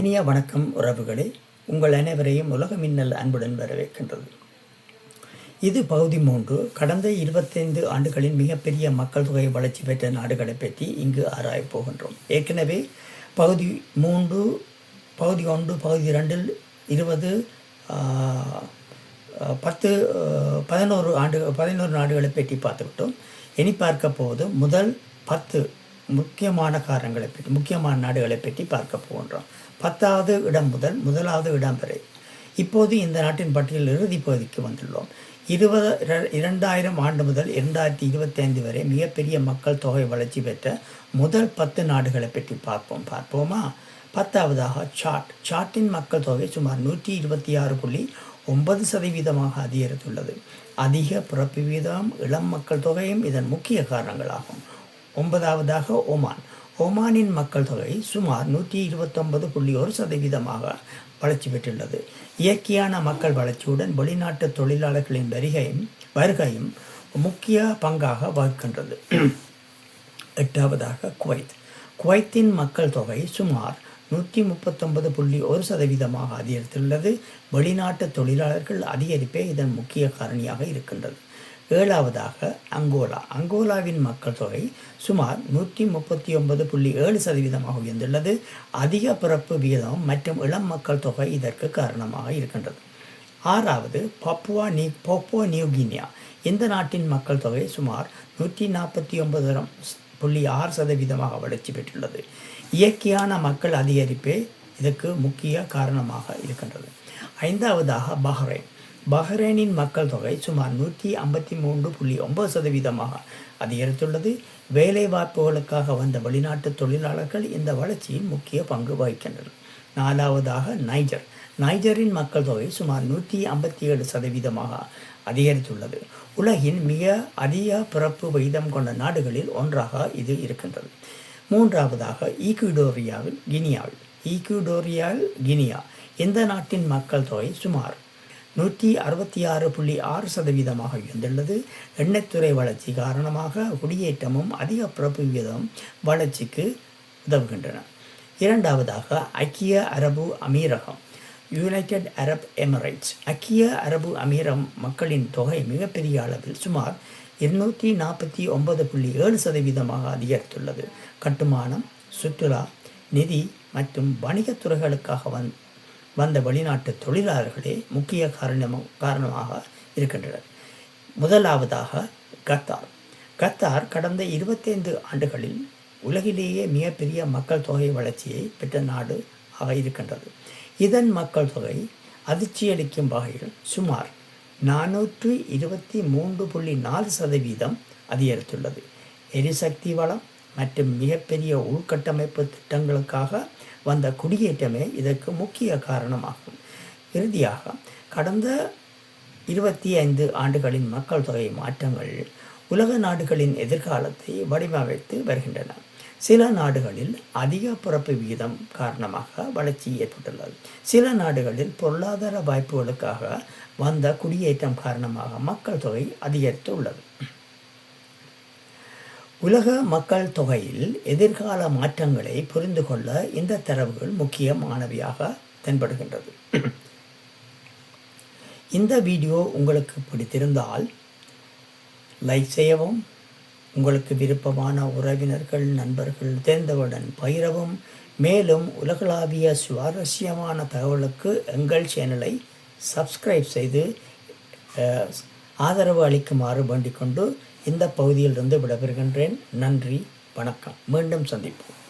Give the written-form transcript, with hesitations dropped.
இனிய வணக்கம் உறவுகளே, உங்கள் அனைவரையும் உலக மின்னல் அன்புடன் வரவேற்கின்றது. இது பகுதி 3. கடந்த 25 ஆண்டுகளின் மிகப்பெரிய மக்கள் தொகை வளர்ச்சி பெற்ற நாடுகளை பற்றி இங்கு ஆராயப் போகின்றோம். ஏற்கனவே பகுதி 3, பகுதி 1, பகுதி 2 20 10 11 நாடுகளை பற்றி பார்த்துக்கிட்டோம். இனி பார்க்க போவது முதல் 10 முக்கியமான நாடுகளை பற்றி பார்க்க போகின்றோம். 10வது இடம் முதல் 1வது இடம் வரை. இப்போது இந்த நாட்டின் பட்டியல் இறுதி பகுதிக்கு வந்துள்ளோம். 2000 ஆண்டு முதல் 2025 வரை மிகப்பெரிய மக்கள் தொகை வளர்ச்சி பெற்ற முதல் 10 நாடுகளை பற்றி பார்ப்போமா? 10வதாக சாட்டின் மக்கள் தொகை சுமார் 126.9% அதிகரித்துள்ளது. அதிக பிறப்பு வீதம், இளம் மக்கள் தொகையும் இதன் முக்கிய காரணங்களாகும். 9வதாக ஓமானின் மக்கள் தொகை சுமார் 129.1% வளர்ச்சி பெற்றுள்ளது. இயற்கையான மக்கள் வளர்ச்சியுடன் வெளிநாட்டு தொழிலாளர்களின் வருகையும் முக்கிய பங்காக வகிக்கின்றது. 8வதாக குவைத்தின் மக்கள் தொகை சுமார் 139.1% அதிகரித்துள்ளது. வெளிநாட்டு தொழிலாளர்கள் அதிகரிப்பே இதன் முக்கிய காரணியாக இருக்கின்றது. 7வதாக அங்கோலாவின் மக்கள் தொகை சுமார் 139.7% உயர்ந்துள்ளது. அதிக பிறப்பு விகிதம் மற்றும் இளம் மக்கள் தொகை இதற்கு காரணமாக இருக்கின்றது. 6வது பப்புவா நியூகினியா. இந்த நாட்டின் மக்கள் தொகை சுமார் 149.6% வளர்ச்சி பெற்றுள்ளது. இயற்கையான மக்கள் அதிகரிப்பே இதற்கு முக்கிய காரணமாக இருக்கின்றது. 5வதாக பஹ்ரைனின் மக்கள் தொகை சுமார் 153.9% அதிகரித்துள்ளது. வேலைவாய்ப்புகளுக்காக வந்த வெளிநாட்டு தொழிலாளர்கள் இந்த வளர்ச்சியில் முக்கிய பங்கு வகிக்கின்றனர். 4வதாக நைஜரின் மக்கள் தொகை சுமார் 157% அதிகரித்துள்ளது. உலகின் மிக அதிக பிறப்பு விகிதம் கொண்ட நாடுகளில் ஒன்றாக இது இருக்கின்றது. 3வதாக ஈக்குடோரியல் கினியா. இந்த நாட்டின் மக்கள் தொகை சுமார் 166.6% உயர்ந்துள்ளது. எண்ணெய்த்துறை வளர்ச்சி காரணமாக குடியேற்றமும் அதிக பிறப்பு வீதம் வளர்ச்சிக்கு உதவுகின்றன. 2வதாக ஐக்கிய அரபு அமீரகம், யுனைடெட் அரப் எமிரேட்ஸ். ஐக்கிய அரபு அமீரகம் மக்களின் தொகை மிகப்பெரிய அளவில் சுமார் 249.7% அதிகரித்துள்ளது. கட்டுமானம், சுற்றுலா, நிதி மற்றும் வணிகத்துறைகளுக்காக வந்த வெளிநாட்டு தொழிலாளர்களே முக்கிய காரணமாக இருக்கின்றனர். 1வதாக கத்தார் கடந்த 25 ஆண்டுகளில் உலகிலேயே மிகப்பெரிய மக்கள் தொகை வளர்ச்சியை பெற்ற நாடு ஆக இருக்கின்றது. இதன் மக்கள் தொகை அதிர்ச்சியளிக்கும் வகையில் சுமார் 423.4% அதிகரித்துள்ளது. எரிசக்தி வளம் மற்றும் மிகப்பெரிய உள்கட்டமைப்பு திட்டங்களுக்காக வந்த குடியேற்றமே இதற்கு முக்கிய காரணமாகும். இறுதியாக கடந்த 25 ஆண்டுகளின் மக்கள் தொகை மாற்றங்கள் உலக நாடுகளின் எதிர்காலத்தை வடிவமைத்து வருகின்றன. சில நாடுகளில் அதிக பிறப்பு விகிதம் காரணமாக வளர்ச்சி ஏற்பட்டுள்ளது. சில நாடுகளில் பொருளாதார வாய்ப்புகளுக்காக வந்த குடியேற்றம் காரணமாக மக்கள் தொகை அதிகரித்து உள்ளது. உலக மக்கள் தொகையில் எதிர்கால மாற்றங்களை புரிந்து கொள்ள இந்த தரவுகள் முக்கியமானவையாக தென்படுகின்றது. இந்த வீடியோ உங்களுக்கு பிடித்திருந்தால் லைக் செய்யவும், உங்களுக்கு விருப்பமான உறவினர்கள், நண்பர்கள், தெரிந்தவுடன் பகிரவும். மேலும் உலகளாவிய சுவாரஸ்யமான தகவலுக்கு எங்கள் சேனலை சப்ஸ்கிரைப் செய்து ஆதரவு அளிக்குமாறு வேண்டிக் கொண்டு இந்த பகுதியிலிருந்து விடைபெறுகின்றேன். நன்றி, வணக்கம். மீண்டும் சந்திப்போம்.